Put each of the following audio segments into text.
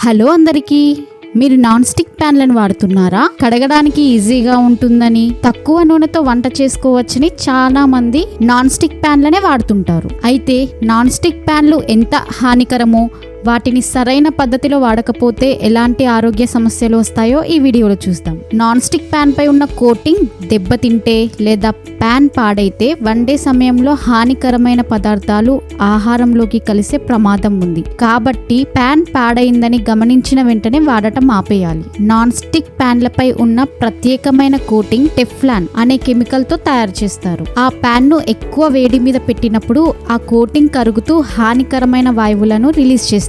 Hello అందరికీ, మీరు non stick ప్యాన్లను వాడుతున్నారా? కడగడానికి ఈజీగా ఉంటుందని, తక్కువ నూనెతో వంట చేసుకోవచ్చని చాలా మంది నాన్ స్టిక్ ప్యాన్లనే వాడుతుంటారు. అయితే నాన్ స్టిక్ ప్యాన్లు ఎంత హానికరమో, వాటిని సరైన పద్ధతిలో వాడకపోతే ఎలాంటి ఆరోగ్య సమస్యలు వస్తాయో ఈ వీడియోలో చూద్దాం. నాన్ స్టిక్ ప్యాన్ పై ఉన్న కోటింగ్ దెబ్బతింటే లేదా ప్యాన్ పాడైతే వండే సమయంలో హానికరమైన పదార్థాలు ఆహారంలోకి కలిసే ప్రమాదం ఉంది. కాబట్టి ప్యాన్ పాడైందని గమనించిన వెంటనే వాడటం ఆపేయాలి. నాన్ స్టిక్ ప్యాన్లపై ఉన్న ప్రత్యేకమైన కోటింగ్ టెఫ్లాన్ అనే కెమికల్ తో తయారు చేస్తారు. ఆ ప్యాన్ ను ఎక్కువ వేడి మీద పెట్టినప్పుడు ఆ కోటింగ్ కరుగుతూ హానికరమైన వాయువులను రిలీజ్ చేస్తుంది.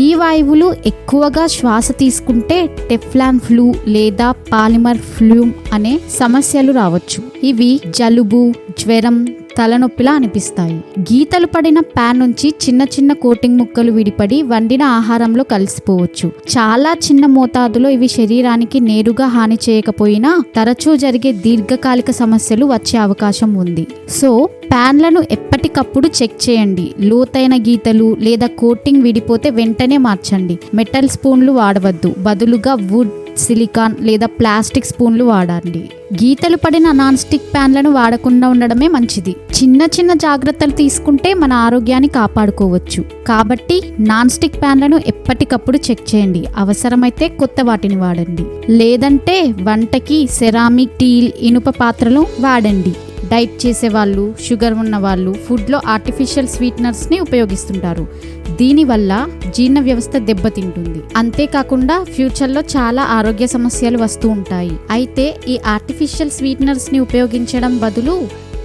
ఈ వాయువులు ఎక్కువగా శ్వాస తీసుకుంటే టెఫ్లాన్ ఫ్లూ లేదా పాలిమర్ ఫ్లూమ్ అనే సమస్యలు రావచ్చు. ఇవి జలుబు, జ్వరం, తలనొప్పిలా అనిపిస్తాయి. గీతలు పడిన ప్యాన్ నుంచి చిన్న చిన్న కోటింగ్ ముక్కలు విడిపడి వండిన ఆహారంలో కలిసిపోవచ్చు. చాలా చిన్న మోతాదులో ఇవి శరీరానికి నేరుగా హాని చేయకపోయినా తరచూ జరిగే దీర్ఘకాలిక సమస్యలు వచ్చే అవకాశం ఉంది. సో ప్యాన్లను ఎప్పటికప్పుడు చెక్ చేయండి. లోతైన గీతలు లేదా కోటింగ్ విడిపోతే వెంటనే మార్చండి. మెటల్ స్పూన్లు వాడవద్దు, బదులుగా వుడ్, సిలికాన్ లేదా ప్లాస్టిక్ స్పూన్లు వాడండి. గీతలు పడిన నాన్ స్టిక్ ప్యాన్లను వాడకుండా ఉండడమే మంచిది. చిన్న చిన్న జాగ్రత్తలు తీసుకుంటే మన ఆరోగ్యాన్ని కాపాడుకోవచ్చు. కాబట్టి నాన్ స్టిక్ ప్యాన్లను ఎప్పటికప్పుడు చెక్ చేయండి. అవసరమైతే కొత్త వాటిని వాడండి. లేదంటే వంటకి సెరామిక్, స్టీల్, ఇనుప పాత్రలు వాడండి. డైట్ చేసేవాళ్ళు, షుగర్ ఉన్న వాళ్ళు ఫుడ్లో ఆర్టిఫిషియల్ స్వీట్నర్స్ని ఉపయోగిస్తుంటారు. దీనివల్ల జీర్ణ వ్యవస్థ దెబ్బతింటుంది. అంతేకాకుండా ఫ్యూచర్లో చాలా ఆరోగ్య సమస్యలు వస్తూ ఉంటాయి. అయితే ఈ ఆర్టిఫిషియల్ స్వీట్నర్స్ని ఉపయోగించడం బదులు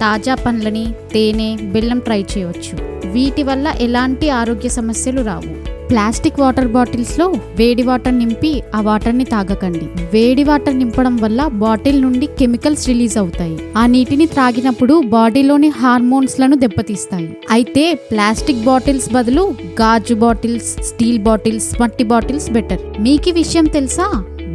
తాజా పండ్లని, తేనె, బెల్లం ట్రై చేయవచ్చు. వీటి వల్ల ఎలాంటి ఆరోగ్య సమస్యలు రావు. ప్లాస్టిక్ వాటర్ బాటిల్స్లో వేడి వాటర్ నింపి ఆ వాటర్ని తాగకండి. వేడి వాటర్ నింపడం వల్ల బాటిల్ నుండి కెమికల్స్ రిలీజ్ అవుతాయి. ఆ నీటిని త్రాగినప్పుడు బాడీలోని హార్మోన్స్లను దెబ్బతీస్తాయి. అయితే ప్లాస్టిక్ బాటిల్స్ బదులు గాజు బాటిల్స్, స్టీల్ బాటిల్స్, మట్టి బాటిల్స్ బెటర్. మీకు ఈ విషయం తెలుసా?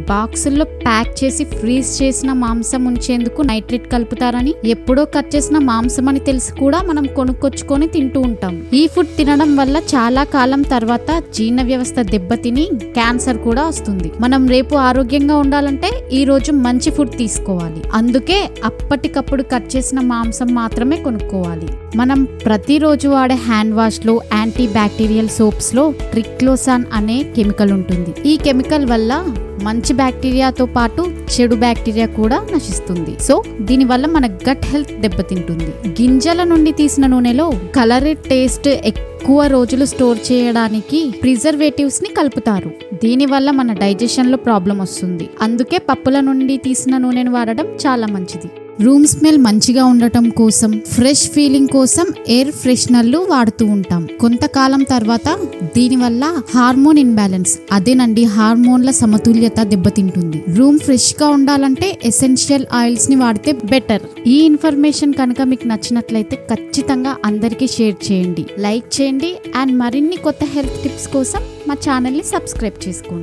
బాక్సుల్లో ప్యాక్ చేసి ఫ్రీజ్ చేసిన మాంసం ఉంచేందుకు నైట్రేట్ కలుపుతారని. ఎప్పుడో కట్ చేసిన మాంసం అని తెలిసి కూడా మనం కొనుక్కొచ్చుకొని తింటూ ఉంటాం. ఈ ఫుడ్ తినడం వల్ల చాలా కాలం తర్వాత జీర్ణ వ్యవస్థ దెబ్బతిని క్యాన్సర్ కూడా వస్తుంది. మనం రేపు ఆరోగ్యంగా ఉండాలంటే ఈ రోజు మంచి ఫుడ్ తీసుకోవాలి. అందుకే అప్పటికప్పుడు కట్ చేసిన మాంసం మాత్రమే కొనుక్కోవాలి. మనం ప్రతిరోజు వాడే హ్యాండ్ వాష్ లో, యాంటీ బ్యాక్టీరియల్ సోప్స్ లో ట్రిక్లోసాన్ అనే కెమికల్ ఉంటుంది. ఈ కెమికల్ వల్ల మంచి బ్యాక్టీరియాతో పాటు చెడు బ్యాక్టీరియా కూడా నశిస్తుంది. సో దీనివల్ల మన గట్ హెల్త్ దెబ్బతింటుంది. గింజల నుండి తీసిన నూనెలో కలర్, టేస్ట్ ఎక్కువ రోజులు స్టోర్ చేయడానికి ప్రిజర్వేటివ్స్ ని కలుపుతారు. దీనివల్ల మన డైజెషన్ లో ప్రాబ్లం వస్తుంది. అందుకే పప్పుల నుండి తీసిన నూనెను వాడడం చాలా మంచిది. రూమ్ స్మెల్ మంచిగా ఉండటం కోసం, ఫ్రెష్ ఫీలింగ్ కోసం ఎయిర్ ఫ్రెషనర్లు వాడుతూ ఉంటాం. కొంతకాలం తర్వాత దీనివల్ల హార్మోన్ ఇన్బ్యాలెన్స్, అదేనండి హార్మోన్ల సమతుల్యత దెబ్బతింటుంది. రూమ్ ఫ్రెష్ గా ఉండాలంటే ఎసెన్షియల్ ఆయిల్స్ ని వాడితే బెటర్. ఈ ఇన్ఫర్మేషన్ కనుక మీకు నచ్చినట్లయితే ఖచ్చితంగా అందరికీ షేర్ చేయండి, లైక్ చేయండి. అండ్ మరిన్ని కొత్త హెల్త్ టిప్స్ కోసం మా ఛానల్ని సబ్స్క్రైబ్ చేసుకోండి.